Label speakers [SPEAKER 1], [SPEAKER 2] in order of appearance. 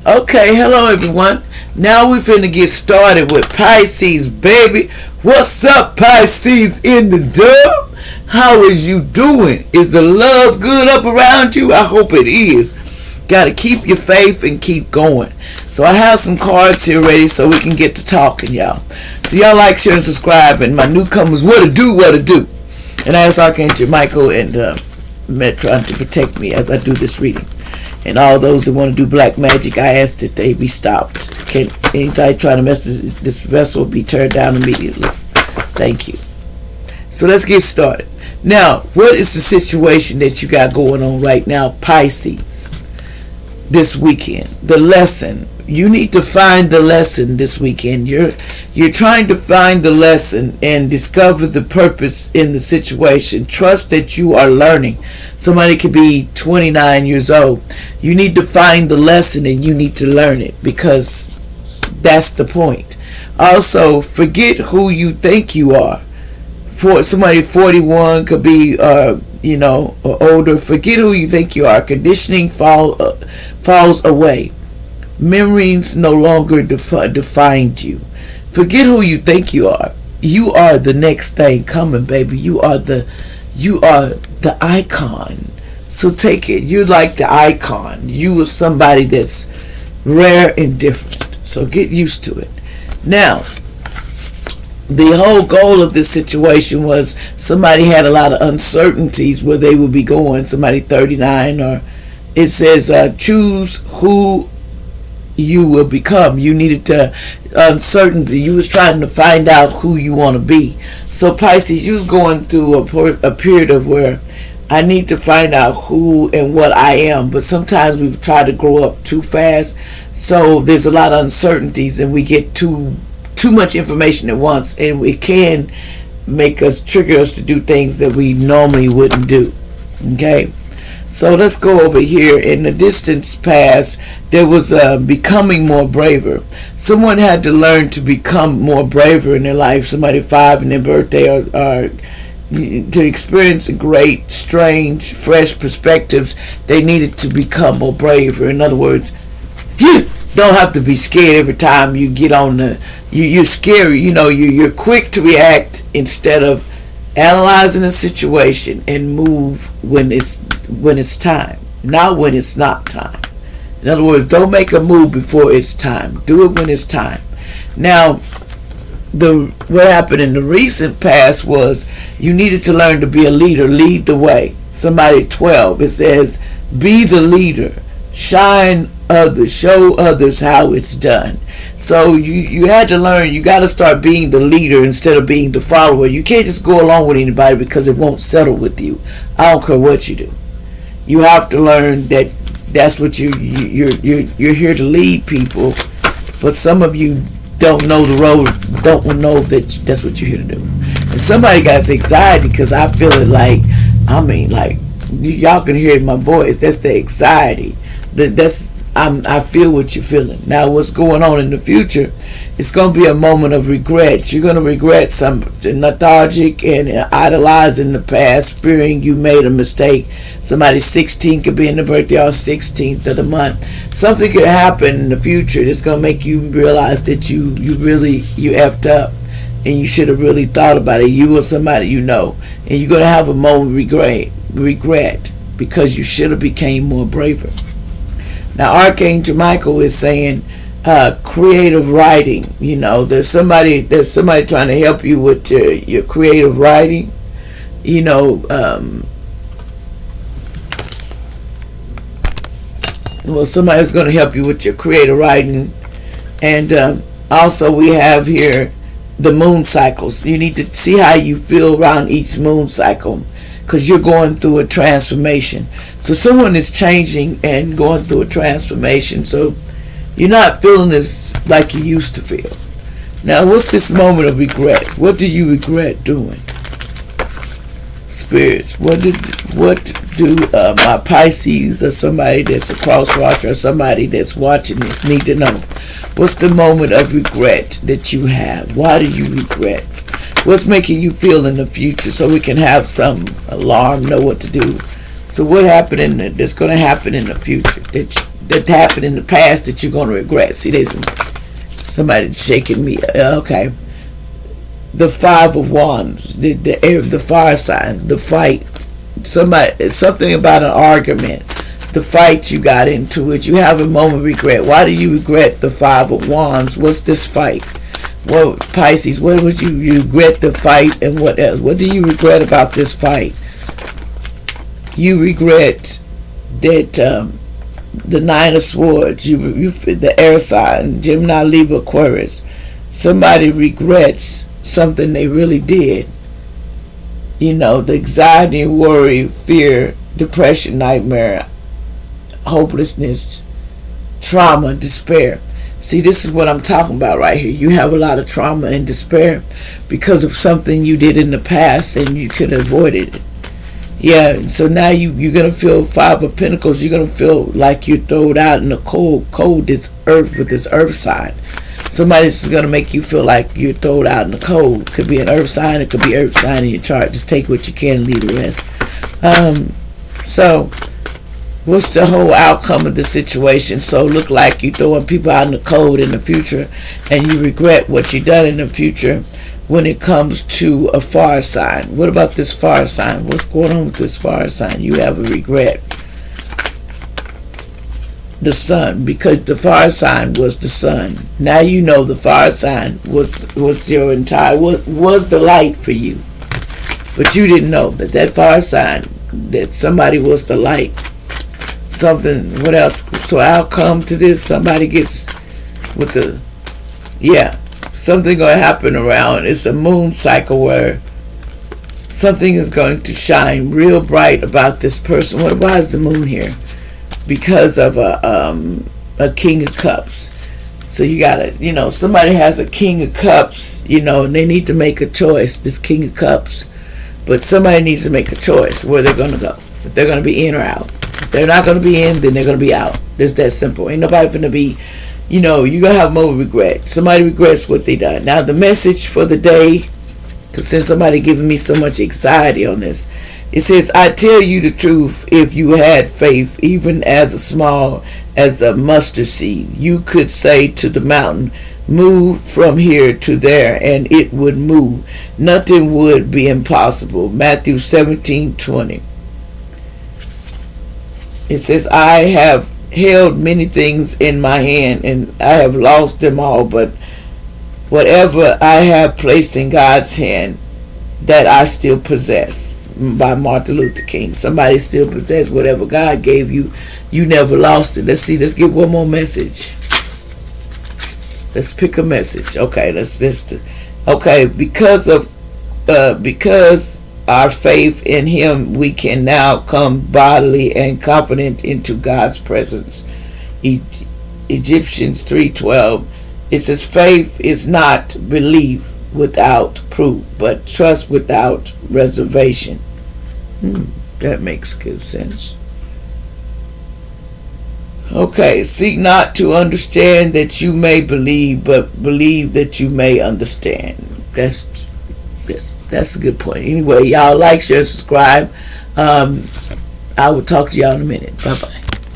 [SPEAKER 1] Okay, hello everyone. Now we finna get started with Pisces, baby. What's up, Pisces in the dub? How is you doing? Is the love good up around you? I hope it is. Gotta keep your faith and keep going. So I have some cards here ready so we can get to talking, y'all. So y'all like, share, and subscribe. And my newcomers, what to do. And I ask Archangel Michael and Metron to protect me as I do this reading. And all those that want to do black magic, I ask that they be stopped. Can anybody try to mess this vessel be turned down immediately? Thank you. So let's get started. Now, what is the situation that you got going on right now, Pisces? This weekend, the lesson. You need to find the lesson this weekend. You're trying to find the lesson and discover the purpose in the situation. Trust that you are learning. Somebody could be 29 years old. You need to find the lesson and you need to learn it, because that's the point. Also, forget who you think you are. For somebody 41 could be or older. Forget who you think you are. Conditioning falls away. Memories no longer define you. Forget who you think you are. You are the next thing coming, baby. You are the icon. So take it. You're like the icon. You are somebody that's rare and different. So get used to it. Now, the whole goal of this situation was somebody had a lot of uncertainties where they would be going. Somebody 39, or it says choose who you will become. You needed to uncertainty. You was trying to find out who you want to be. So Pisces, you was going through a period of where I need to find out who and what I am. But sometimes we try to grow up too fast. So there's a lot of uncertainties and we get too much information at once, and it can make us, trigger us to do things that we normally wouldn't do. Okay, so let's go over here. In the distance past, there was becoming more braver. Someone had to learn to become more braver in their life. Somebody 5 in their birthday, or to experience great, strange, fresh perspectives, they needed to become more braver. In other words, don't have to be scared every time you get on you're scary. You're quick to react instead of analyzing the situation and move when it's time, not when it's not time. In other words, don't make a move before it's time. Do it when it's time. Now, what happened in the recent past was you needed to learn to be a leader. Lead the way. Somebody 12, it says, be the leader. Shine others, show others how it's done. So you had to learn. You got to start being the leader instead of being the follower. You can't just go along with anybody because it won't settle with you. I don't care what you do. You have to learn that that's what you're here to lead people. But some of you don't know the road, don't know that that's what you're here to do. And somebody got anxiety because I feel it like y'all can hear it in my voice. That's the anxiety. I feel what you're feeling. Now, what's going on in the future, it's going to be a moment of regret. You're going to regret something lethargic and idolizing the past, fearing you made a mistake. Somebody 16 could be in the birthday or 16th of the month. Something could happen in the future that's going to make you realize that you effed up and you should have really thought about it. You or somebody and you're going to have a moment of regret because you should have became more braver. Now, Archangel Michael is saying creative writing. There's somebody trying to help you with your creative writing. Somebody's going to help you with your creative writing. And also we have here the moon cycles. You need to see how you feel around each moon cycle, because you're going through a transformation. So someone is changing and going through a transformation. So you're not feeling this like you used to feel. Now, what's this moment of regret? What do you regret doing? Spirits, what do my Pisces or somebody that's a cross watcher or somebody that's watching this need to know? What's the moment of regret that you have? Why do you regret? What's making you feel in the future, so we can have some alarm, know what to do. So what happened that's going to happen in the future that happened in the past that you're going to regret. See, there's somebody shaking me. Okay. The Five of Wands, the fire signs, the fight. Something about an argument. The fight you got into it. You have a moment of regret. Why do you regret the Five of Wands? What's this fight? Well, Pisces, what would you regret the fight, and what else? What do you regret about this fight? You regret that the Nine of Swords, the air sign, Gemini, Libra, Aquarius. Somebody regrets something they really did. The anxiety, worry, fear, depression, nightmare, hopelessness, trauma, despair. See, this is what I'm talking about right here. You have a lot of trauma and despair because of something you did in the past and you could have avoided it. Yeah, so now you're going to feel Five of Pentacles. You're going to feel like you're thrown out in the cold, this earth with this earth sign. Somebody's going to make you feel like you're thrown out in the cold. It could be an earth sign. It could be earth sign in your chart. Just take what you can and leave the rest. So what's the whole outcome of the situation? So look like you're throwing people out in the cold in the future, and you regret what you done in the future when it comes to a fire sign. What about this fire sign? What's going on with this fire sign? You have a regret. The sun, because the fire sign was the sun. Now you know the fire sign was your entire was the light for you, but you didn't know that fire sign, that somebody was the light. Something. What else? So outcome to this, somebody gets with the something going to happen around. It's a moon cycle where something is going to shine real bright about this person. Why is the moon here? Because of a King of Cups. So you gotta, somebody has a King of Cups, and they need to make a choice, this King of Cups. But somebody needs to make a choice where they're going to go. If they're going to be in or out. If they're not going to be in, then they're going to be out. It's that simple. Ain't nobody going to be, you're going to have more regret. Somebody regrets what they done. Now the message for the day, because since somebody giving me so much anxiety on this, it says, I tell you the truth, if you had faith, even as small as a mustard seed, you could say to the mountain, move from here to there, and it would move. Nothing would be impossible. Matthew 17:20. It says, I have held many things in my hand, and I have lost them all, but whatever I have placed in God's hand, that I still possess. By Martin Luther King. Somebody still possess whatever God gave you. You never lost it. Let's get one more message. Let's pick a message. Okay, because our faith in Him, we can now come bodily and confident into God's presence. Ephesians 3:12. It says, faith is not belief without proof, but trust without reservation. That makes good sense. Okay, seek not to understand that you may believe, but believe that you may understand. That's a good point. Anyway, y'all like, share, subscribe. I will talk to y'all in a minute. Bye-bye.